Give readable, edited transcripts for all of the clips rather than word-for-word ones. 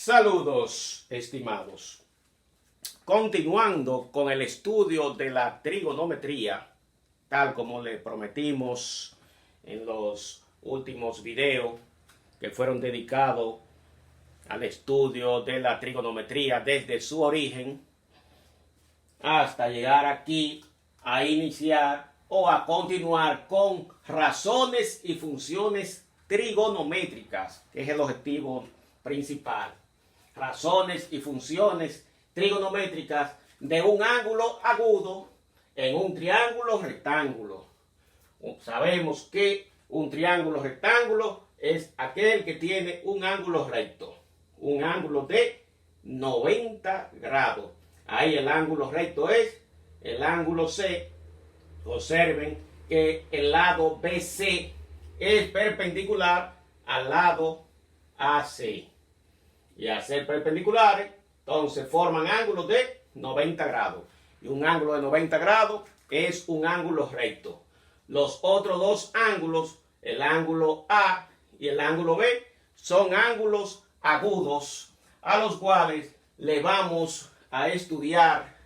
Saludos, estimados. Continuando con el estudio de la trigonometría, tal como le prometimos en los últimos videos que fueron dedicados al estudio de la trigonometría desde su origen hasta llegar aquí a iniciar o a continuar con razones y funciones trigonométricas, que es el objetivo principal. Razones y funciones trigonométricas de un ángulo agudo en un triángulo rectángulo. Sabemos que un triángulo rectángulo es aquel que tiene un ángulo recto, un ángulo de 90 grados. Ahí el ángulo recto es el ángulo C. Observen que el lado BC es perpendicular al lado AC. Y al ser perpendiculares, entonces forman ángulos de 90 grados. Y un ángulo de 90 grados es un ángulo recto. Los otros dos ángulos, el ángulo A y el ángulo B, son ángulos agudos a los cuales le vamos a estudiar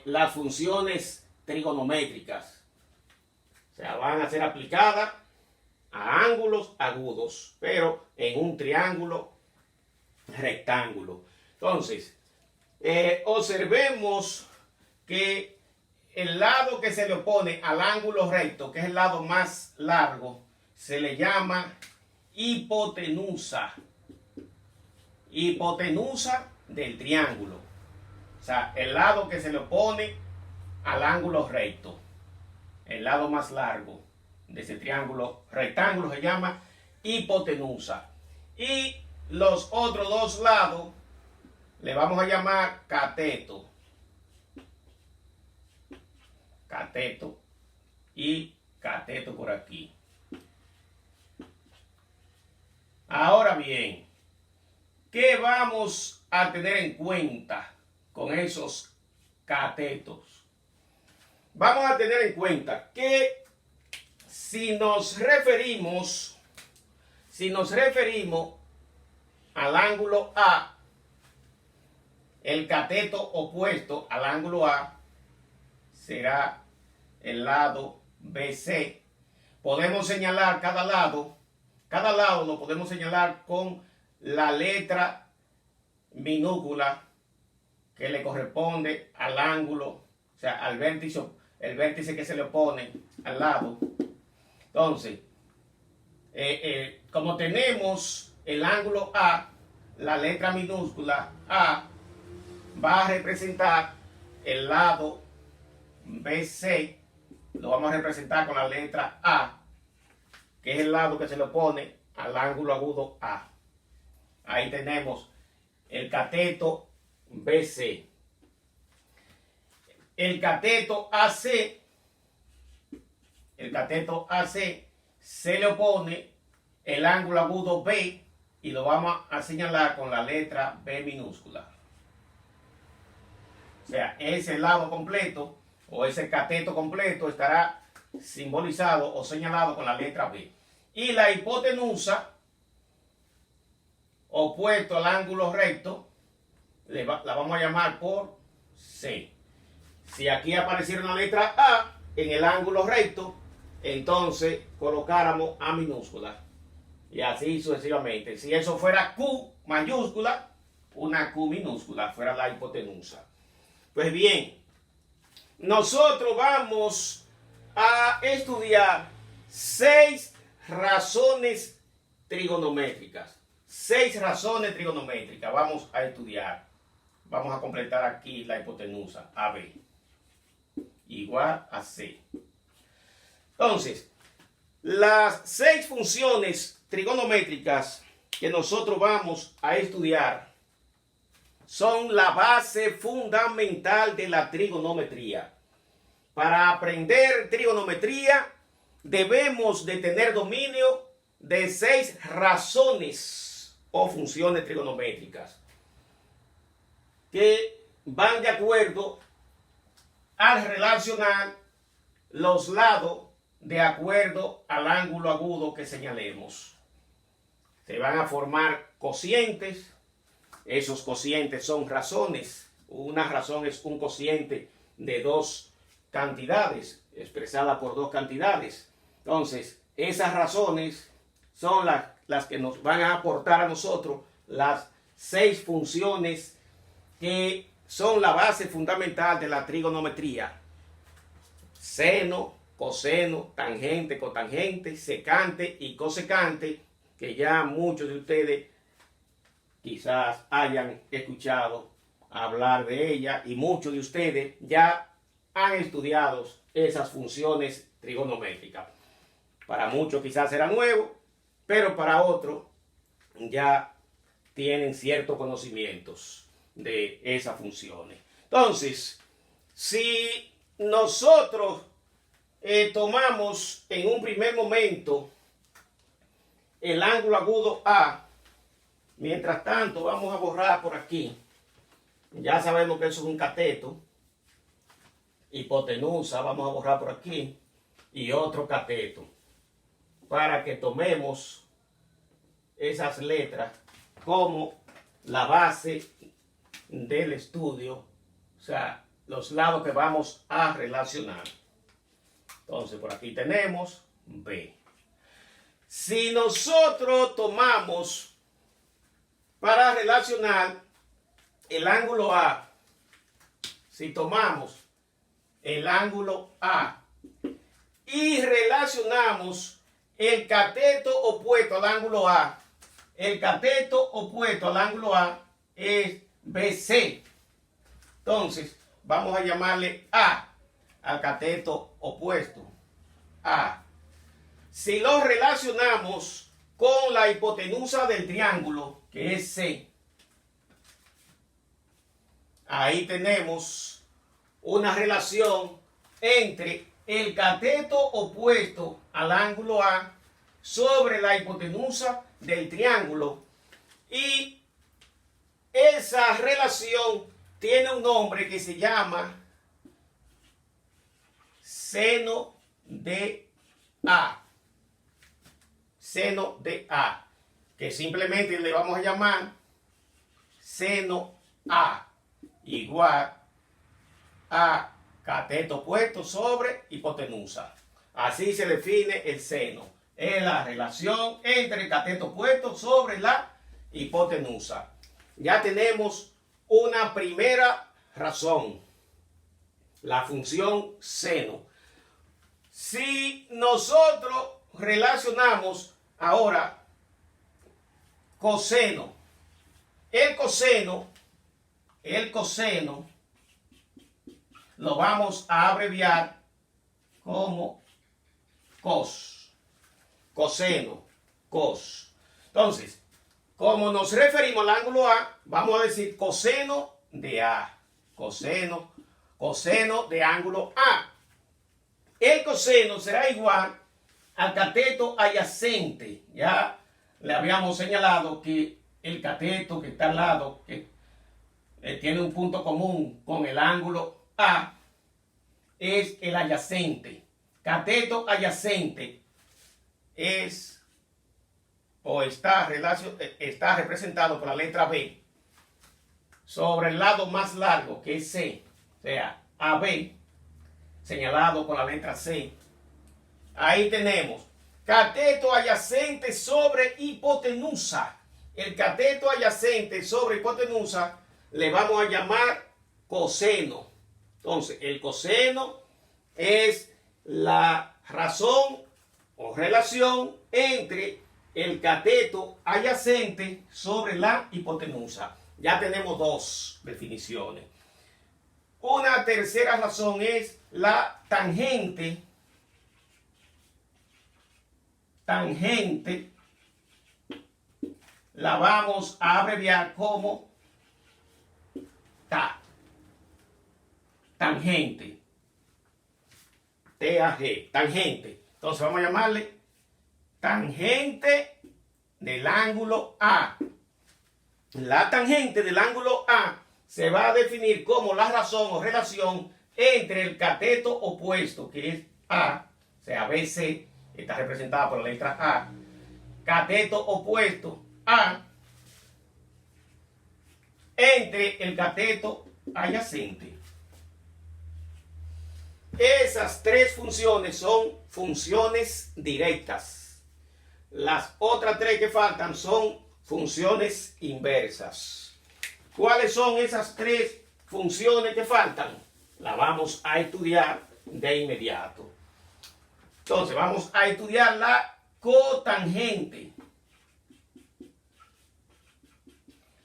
las funciones trigonométricas. O sea, van a ser aplicadas a ángulos agudos, pero en un triángulo rectángulo. Entonces, observemos que el lado que se le opone al ángulo recto, que es el lado más largo, se le llama hipotenusa. Hipotenusa del triángulo. O sea, el lado que se le opone al ángulo recto, el lado más largo de ese triángulo rectángulo se llama hipotenusa. Y los otros dos lados le vamos a llamar cateto. Cateto y cateto por aquí. Ahora bien, ¿qué vamos a tener en cuenta con esos catetos? Vamos a tener en cuenta que si nos referimos al ángulo A, el cateto opuesto al ángulo A será el lado BC. Podemos señalar cada lado lo podemos señalar con la letra minúscula que le corresponde al ángulo, o sea, al vértice, el vértice que se le opone al lado. Entonces, como tenemos el ángulo A, la letra minúscula A va a representar el lado BC, lo vamos a representar con la letra A, que es el lado que se le opone al ángulo agudo A. Ahí tenemos el cateto BC. El cateto AC se le opone el ángulo agudo B y lo vamos a señalar con la letra B minúscula. O sea, ese lado completo o ese cateto completo estará simbolizado o señalado con la letra B. Y la hipotenusa, opuesto al ángulo recto, la vamos a llamar por C. Si aquí apareciera una letra A en el ángulo recto, entonces colocáramos A minúscula. Y así sucesivamente. Si eso fuera Q mayúscula, una Q minúscula fuera la hipotenusa. Pues bien, nosotros vamos a estudiar 6 razones trigonométricas. 6 razones trigonométricas vamos a estudiar. Vamos a completar aquí la hipotenusa AB igual a C. Entonces, las 6 funciones trigonométricas que nosotros vamos a estudiar son la base fundamental de la trigonometría. Para aprender trigonometría debemos de tener dominio de 6 razones o funciones trigonométricas que van de acuerdo al relacionar los lados de acuerdo al ángulo agudo que señalemos. se van a formar cocientes. Esos cocientes son razones. Una razón es un cociente de dos cantidades, expresada por dos cantidades. Entonces, esas razones son las que nos van a aportar a nosotros las 6 funciones que son la base fundamental de la trigonometría: seno, coseno, tangente, cotangente, secante y cosecante, que ya muchos de ustedes quizás hayan escuchado hablar de ella, y muchos de ustedes ya han estudiado esas funciones trigonométricas. Para muchos quizás será nuevo, pero para otros ya tienen ciertos conocimientos de esas funciones. Entonces, si nosotros tomamos en un primer momento el ángulo agudo A, mientras tanto vamos a borrar por aquí. Ya sabemos que eso es un cateto. Hipotenusa, vamos a borrar por aquí. Y otro cateto. Para que tomemos esas letras como la base del estudio. O sea, los lados que vamos a relacionar. Entonces, por aquí tenemos B. Si nosotros tomamos para relacionar el ángulo A, si tomamos el ángulo A y relacionamos el cateto opuesto al ángulo A, el cateto opuesto al ángulo A es BC. Entonces, vamos a llamarle A al cateto opuesto, A. Si lo relacionamos con la hipotenusa del triángulo, que es C, ahí tenemos una relación entre el cateto opuesto al ángulo A sobre la hipotenusa del triángulo, y esa relación tiene un nombre que se llama seno de A. Seno de A, que simplemente le vamos a llamar seno A, igual a cateto opuesto sobre hipotenusa. Así se define el seno. Es la relación entre el cateto opuesto sobre la hipotenusa. Ya tenemos una primera razón, la función seno. Si nosotros relacionamos ahora coseno, el coseno lo vamos a abreviar como cos. Coseno, cos. Entonces, como nos referimos al ángulo A, vamos a decir coseno de A. Coseno de ángulo A. El coseno será igual al cateto adyacente. Ya le habíamos señalado que el cateto que está al lado, que tiene un punto común con el ángulo A, es el adyacente. Cateto adyacente es o está representado por la letra B sobre el lado más largo, que es C, o sea, AB, señalado con la letra C. Ahí tenemos cateto adyacente sobre hipotenusa. El cateto adyacente sobre hipotenusa le vamos a llamar coseno. Entonces, el coseno es la razón o relación entre el cateto adyacente sobre la hipotenusa. Ya tenemos dos definiciones. Una tercera razón es la tangente. Tangente la vamos a abreviar como TAG. Tangente. TAG. Tangente. Entonces vamos a llamarle tangente del ángulo A. La tangente del ángulo A se va a definir como la razón o relación entre el cateto opuesto, que es A, o sea, BC, está representada por la letra A, cateto opuesto A entre el cateto adyacente. Esas tres funciones son funciones directas. Las otras tres que faltan son funciones inversas. ¿Cuáles son esas tres funciones que faltan? Las vamos a estudiar de inmediato. Entonces vamos a estudiar la cotangente.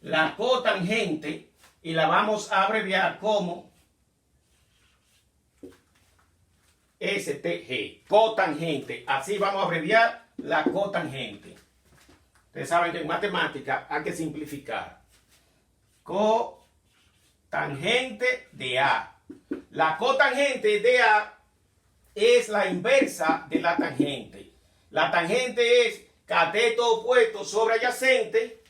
La cotangente, y la vamos a abreviar como STG, cotangente. Así vamos a abreviar la cotangente. Ustedes saben que en matemática hay que simplificar. Cotangente de A. La cotangente de A es la inversa de la tangente. La tangente es cateto opuesto sobre adyacente.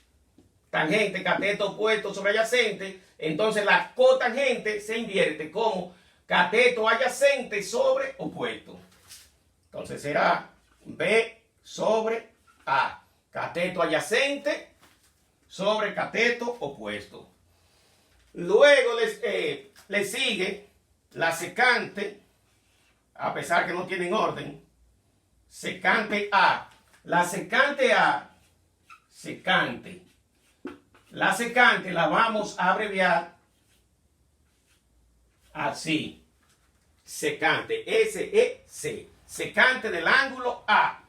Tangente, cateto opuesto sobre adyacente. Entonces la cotangente se invierte como cateto adyacente sobre opuesto. Entonces será B sobre A. Cateto adyacente sobre cateto opuesto. Luego le sigue la secante, a pesar que no tienen orden. Secante A. La secante A, secante. La secante la vamos a abreviar así. Secante, S-E-C. Secante del ángulo A.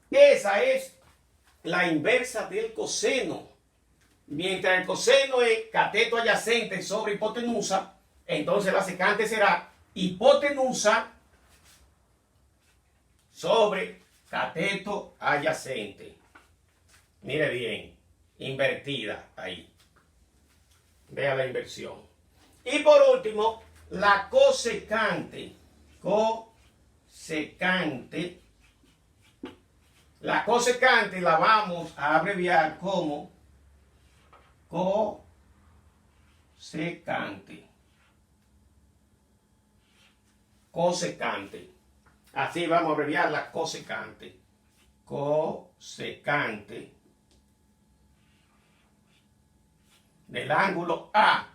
Esa es la inversa del coseno. Mientras el coseno es cateto adyacente sobre hipotenusa, entonces la secante será hipotenusa sobre cateto adyacente. Mire bien, invertida ahí. Vea la inversión. Y por último, la cosecante. Cosecante. La cosecante la vamos a abreviar como cosecante. Cosecante. Así vamos a abreviar la cosecante. Cosecante del ángulo A.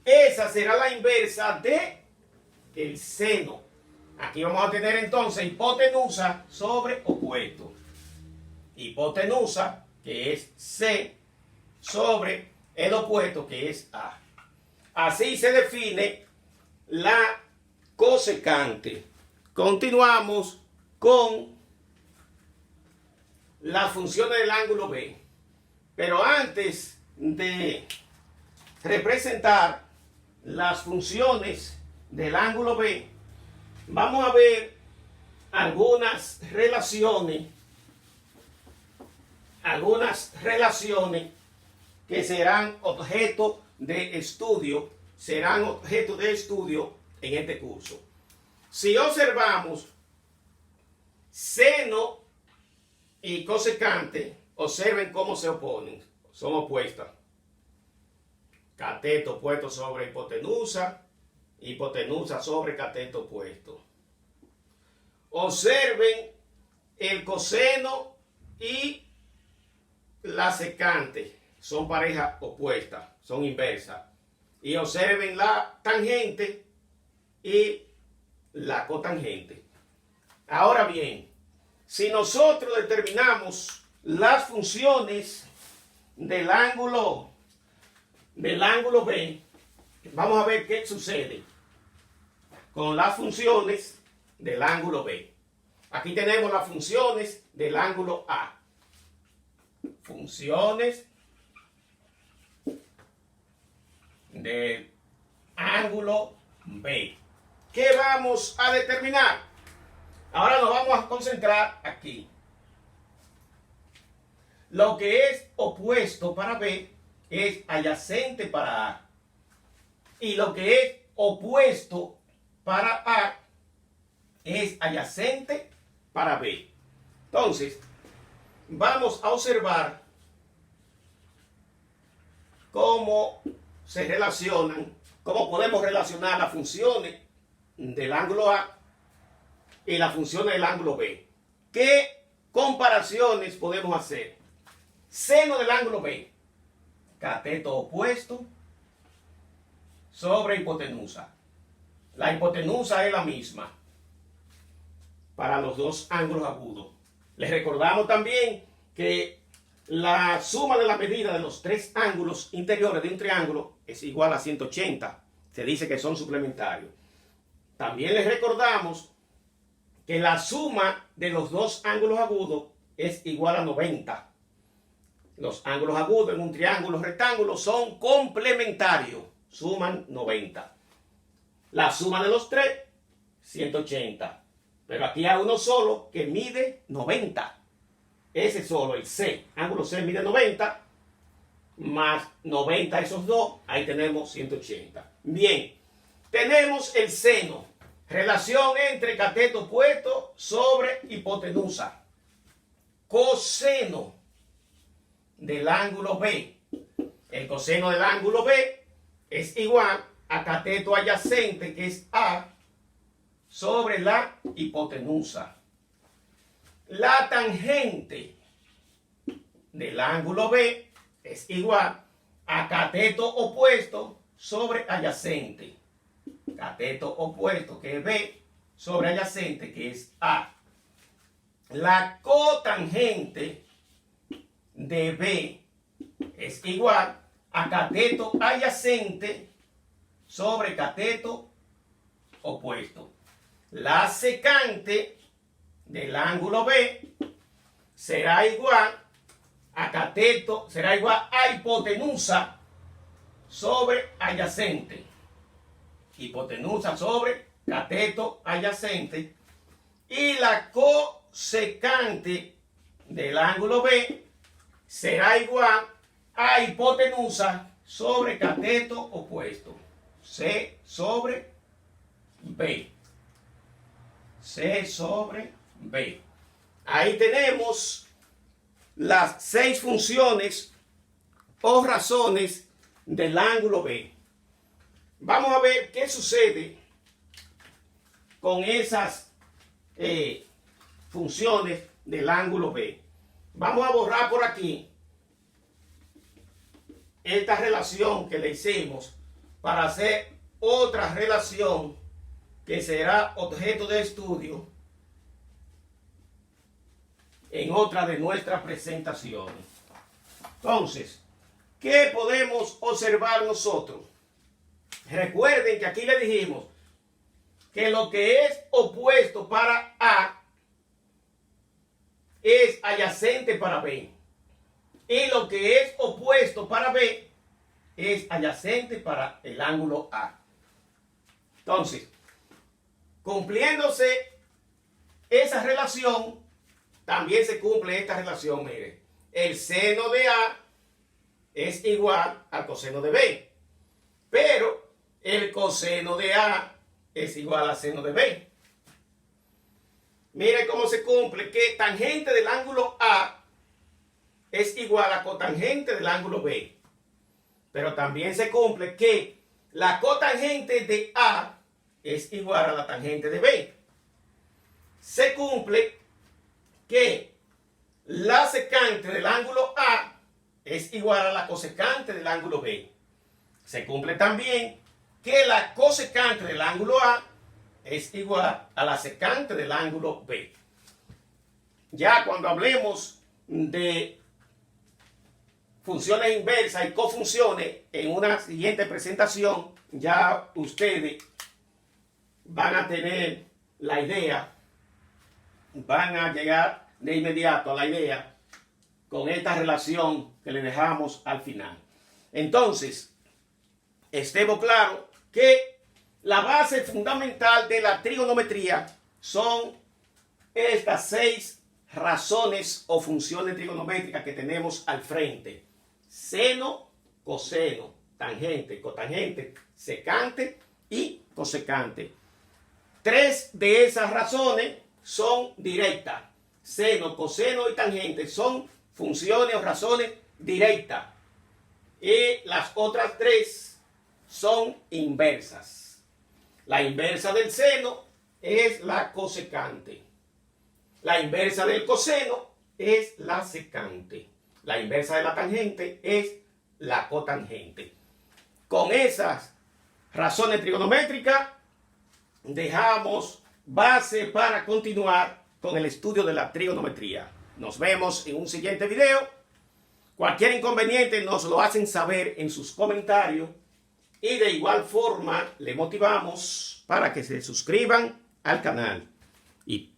Esa será la inversa de el seno. Aquí vamos a tener entonces hipotenusa sobre opuesto. Hipotenusa, que es C, sobre el opuesto, que es A. Así se define la cosecante. Continuamos con las funciones del ángulo B. Pero antes de representar las funciones del ángulo B, vamos a ver algunas relaciones que serán objeto de estudio, en este curso. Si observamos seno y cosecante, observen cómo se oponen, son opuestas. Cateto opuesto sobre hipotenusa, hipotenusa sobre cateto opuesto. Observen el coseno y la secante, son parejas opuestas, son inversas. Y observen la tangente y la cotangente. Ahora bien, si nosotros determinamos las funciones del ángulo B, vamos a ver qué sucede con las funciones del ángulo B. Aquí tenemos las funciones del ángulo A. Funciones del ángulo B. ¿Qué vamos a determinar? Ahora nos vamos a concentrar aquí. Lo que es opuesto para B es adyacente para A. Y lo que es opuesto para A es adyacente para B. Entonces, vamos a observar cómo se relacionan, cómo podemos relacionar las funciones del ángulo A y las funciones del ángulo B. ¿Qué comparaciones podemos hacer? Seno del ángulo B, cateto opuesto sobre hipotenusa. La hipotenusa es la misma para los dos ángulos agudos. Les recordamos también que la suma de la medida de los tres ángulos interiores de un triángulo es igual a 180. Se dice que son suplementarios. También les recordamos que la suma de los dos ángulos agudos es igual a 90. Los ángulos agudos en un triángulo rectángulo son complementarios, suman 90. La suma de los tres, 180. Pero aquí hay uno solo que mide 90. Ese solo, el C, ángulo C mide 90, más 90 esos dos, ahí tenemos 180. Bien, tenemos el seno, relación entre cateto opuesto sobre hipotenusa. Coseno del ángulo B. El coseno del ángulo B es igual a cateto adyacente, que es A, sobre la hipotenusa. La tangente del ángulo B es igual a cateto opuesto sobre adyacente. Cateto opuesto, que es B, sobre adyacente, que es A. La cotangente de B es igual a cateto adyacente sobre cateto opuesto. La secante del ángulo B será igual a cateto, será igual a hipotenusa sobre adyacente. Hipotenusa sobre cateto adyacente. Y la cosecante del ángulo B será igual a hipotenusa sobre cateto opuesto. C sobre B. C sobre B. Ahí tenemos las 6 funciones o razones del ángulo B. Vamos a ver qué sucede con esas funciones del ángulo B. Vamos a borrar por aquí esta relación que le hicimos para hacer otra relación que será objeto de estudio en otra de nuestras presentaciones. Entonces, ¿qué podemos observar nosotros? Recuerden que aquí le dijimos que lo que es opuesto para A es adyacente para B. Y lo que es opuesto para B es adyacente para el ángulo A. Entonces, cumpliéndose esa relación, también se cumple esta relación. Mire, el seno de A es igual al coseno de B, pero el coseno de A es igual al seno de B. Mire cómo se cumple, que tangente del ángulo A es igual a cotangente del ángulo B. Pero también se cumple que la cotangente de A es igual a la tangente de B. Se cumple que la secante del ángulo A es igual a la cosecante del ángulo B. Se cumple también que la cosecante del ángulo A es igual a la secante del ángulo B. Ya cuando hablemos de funciones inversas y cofunciones en una siguiente presentación, ya ustedes van a tener la idea, van a llegar de inmediato a la idea con esta relación que le dejamos al final. Entonces, estemos claros que la base fundamental de la trigonometría son estas 6 razones o funciones trigonométricas que tenemos al frente: seno, coseno, tangente, cotangente, secante y cosecante. 3 de esas razones son directas. Seno, coseno y tangente son funciones o razones directas. Y las otras 3 son inversas. La inversa del seno es la cosecante. La inversa del coseno es la secante. La inversa de la tangente es la cotangente. Con esas razones trigonométricas dejamos base para continuar con el estudio de la trigonometría. Nos vemos en un siguiente video. Cualquier inconveniente nos lo hacen saber en sus comentarios y de igual forma le motivamos para que se suscriban al canal y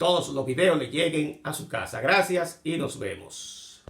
todos los videos le lleguen a su casa. Gracias y nos vemos.